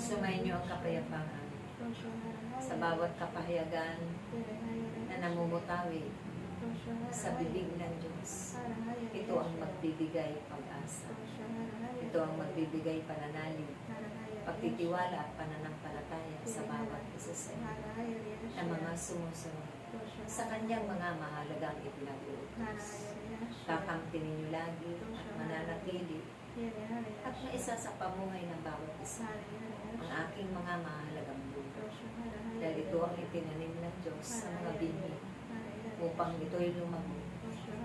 Sumainyo ang kapayapaan sa bawat kapahayagan na namumutawi sa bibig ng Diyos. Ito ang magbibigay pag-asa. Ito ang magbibigay pananalig, pagtitiwala at pananampalataya sa bawat isa sa inyo na mga sumusunod sa kanyang mga mahalagang ipinag-uutos. Kakamtin ninyo lagi at mananatili at maisa sa pamuhay ng bawat isa ang aking mga mahalagang buhay. Dahil ito ang itinanim ng Diyos sa mga binhi upang ito'y lumago,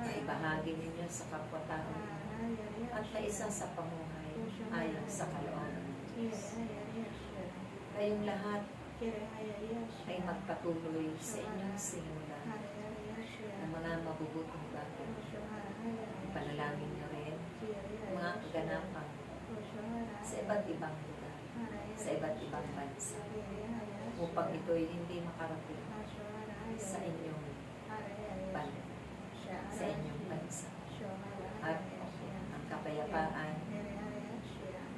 maibahagi ninyo sa kapwa-tao at maisa sa pamuhay ayon sa kalooban ng Diyos. Kayong lahat ay magpatuloy sa inyong sinulan ng mga mabubuting bagay. Panalangin niyo rin ang mga kaganapan sa iba't ibang lugar, sa iba't ibang bansa, upang ito'y hindi makarating sa inyong bansa, sa inyong bansa. At ang kapayapaan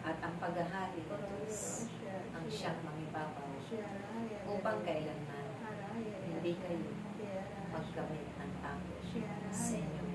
at ang paghahari ng Diyos ang siyang mangibabaw upang kailanman hindi kayo magkamit ng takot sa inyong